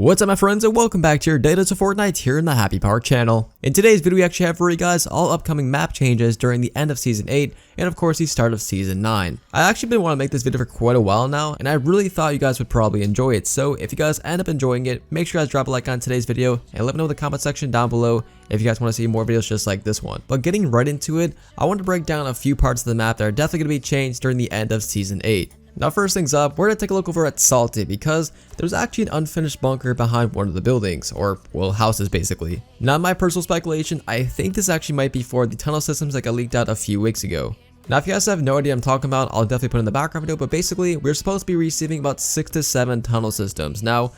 What's up my friends, and welcome back to your Data to Fortnite here in the Happy Park channel. In today's video we actually have for you guys all upcoming map changes during the end of Season 8 and of course the start of Season 9. I actually been wanting to make this video for quite a while now, and I really thought you guys would probably enjoy it. So if you guys end up enjoying it, make sure you guys drop a like on today's video and let me know in the comment section down below if you guys want to see more videos just like this one. But getting right into it, I want to break down a few parts of the map that are definitely going to be changed during the end of Season 8. Now first things up, we're going to take a look over at Salty because there's actually an unfinished bunker behind one of the buildings, or well, houses basically. Now in my personal speculation, I think this actually might be for the tunnel systems that got leaked out a few weeks ago. Now if you guys have no idea what I'm talking about, I'll definitely put it in the background video, but basically we're supposed to be receiving about 6 to 7 tunnel systems. Now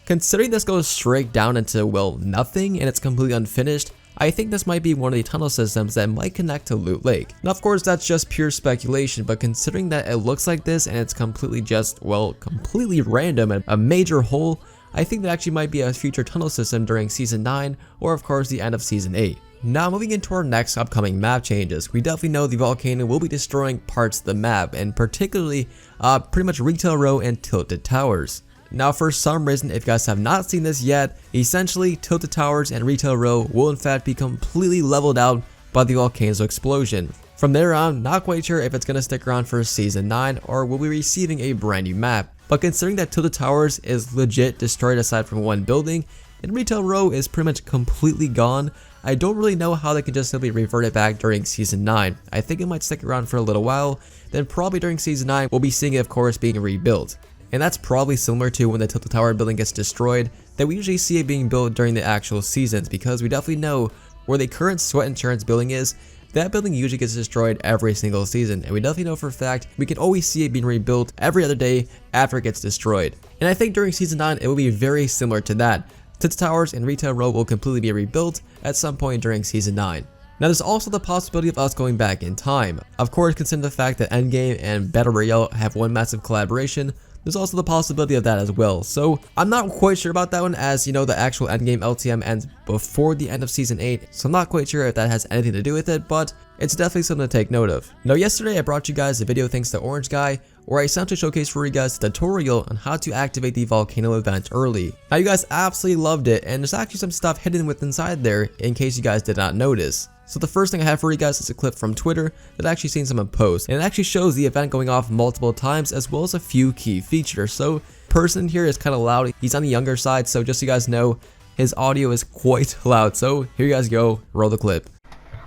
considering this goes straight down into, well, nothing and it's completely unfinished, I think this might be one of the tunnel systems that might connect to Loot Lake. Now of course that's just pure speculation, but considering that it looks like this and it's completely just, well, completely random and a major hole, I think that actually might be a future tunnel system during Season 9 or of course the end of Season 8. Now moving into our next upcoming map changes, we definitely know the volcano will be destroying parts of the map, and particularly pretty much Retail Row and Tilted Towers. Now for some reason, if you guys have not seen this yet, essentially Tilted Towers and Retail Row will in fact be completely leveled out by the volcano's explosion. From there on, not quite sure if it's going to stick around for Season 9 or will be receiving a brand new map. But considering that Tilted Towers is legit destroyed aside from one building, and Retail Row is pretty much completely gone, I don't really know how they can just simply revert it back during Season 9. I think it might stick around for a little while, then probably during Season 9 we'll be seeing it of course being rebuilt. And that's probably similar to when the Tilted Tower building gets destroyed, that we usually see it being built during the actual seasons, because we definitely know where the current Sweat Insurance building is, that building usually gets destroyed every single season, and we definitely know for a fact we can always see it being rebuilt every other day after it gets destroyed. And I think during Season 9 it will be very similar to that. Tilted Towers and Retail Row will completely be rebuilt at some point during Season 9. Now there's also the possibility of us going back in time. Of course, considering the fact that Endgame and Battle Royale have one massive collaboration, there's also the possibility of that as well. So I'm not quite sure about that one, as you know the actual Endgame LTM ends before the end of Season 8, so I'm not quite sure if that has anything to do with it, but it's definitely something to take note of. Now yesterday I brought you guys a video thanks to Orange Guy, where I essentially showcased for you guys the tutorial on how to activate the volcano event early. Now you guys absolutely loved it, and there's actually some stuff hidden with inside there in case you guys did not notice. So the first thing I have for you guys is a clip from Twitter that I actually seen someone post, and it actually shows the event going off multiple times as well as a few key features. So person here is kind of loud, he's on the younger side, so just so you guys know, his audio is quite loud. So here you guys go, roll the clip.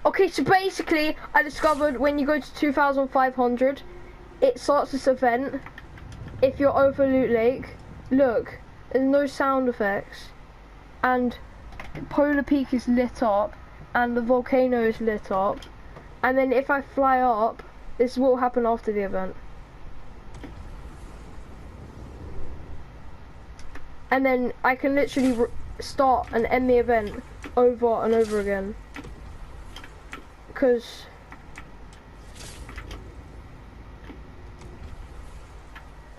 Okay, so basically I discovered when you go to 2500 it starts this event. If you're over Loot Lake, look, there's no sound effects and Polar Peak is lit up and the volcano is lit up, and then if I fly up, this will happen after the event, and then I can literally start and end the event over and over again, because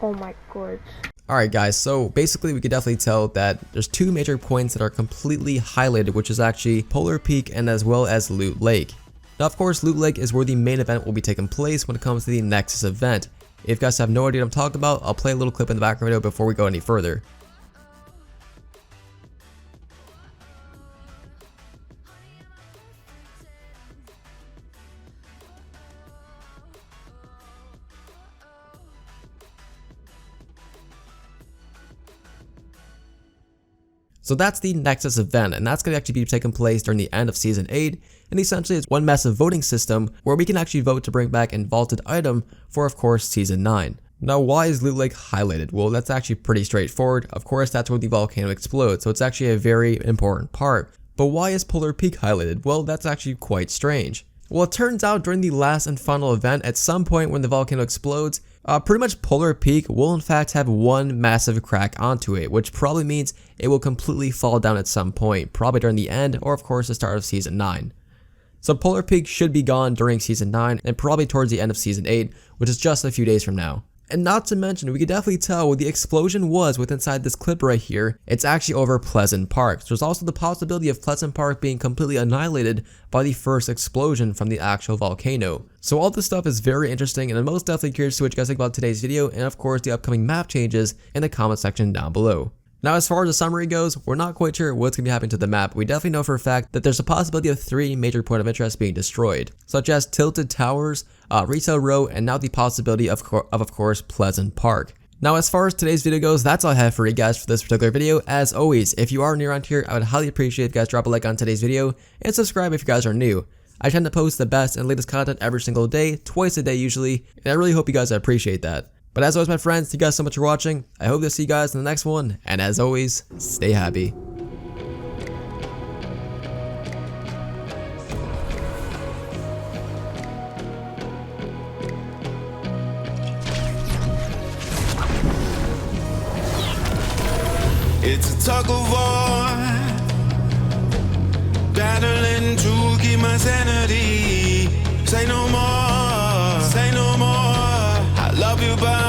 oh my god. Alright guys, so basically we could definitely tell that there's two major points that are completely highlighted, which is actually Polar Peak and as well as Loot Lake. Now of course Loot Lake is where the main event will be taking place when it comes to the Nexus event. If you guys have no idea what I'm talking about, I'll play a little clip in the background video before we go any further. So that's the Nexus event, and that's going to actually be taking place during the end of Season 8, and essentially it's one massive voting system where we can actually vote to bring back a vaulted item for of course Season 9. Now why is Loot Lake highlighted? Well, that's actually pretty straightforward. Of course that's where the volcano explodes, so it's actually a very important part. But why is Polar Peak highlighted? Well, that's actually quite strange. Well, it turns out during the last and final event, at some point when the volcano explodes, pretty much Polar Peak will in fact have one massive crack onto it, which probably means it will completely fall down at some point, probably during the end or of course the start of Season 9. So Polar Peak should be gone during Season 9 and probably towards the end of Season 8, which is just a few days from now. And not to mention, we can definitely tell where the explosion was with inside this clip right here. It's actually over Pleasant Park. There's also the possibility of Pleasant Park being completely annihilated by the first explosion from the actual volcano. So all this stuff is very interesting, and I'm most definitely curious to what you guys think about today's video and of course the upcoming map changes in the comment section down below. Now, as far as the summary goes, we're not quite sure what's going to be happening to the map. We definitely know for a fact that there's a possibility of 3 major points of interest being destroyed, such as Tilted Towers, Retail Row, and now the possibility of course, Pleasant Park. Now, as far as today's video goes, that's all I have for you guys for this particular video. As always, if you are new around here, I would highly appreciate if you guys drop a like on today's video and subscribe if you guys are new. I tend to post the best and latest content every single day, twice a day usually, and I really hope you guys appreciate that. But as always, my friends, thank you guys so much for watching. I hope to see you guys in the next one, and as always, stay happy. It's a tug of war, battling to keep my sanity. Say no more, I love you, but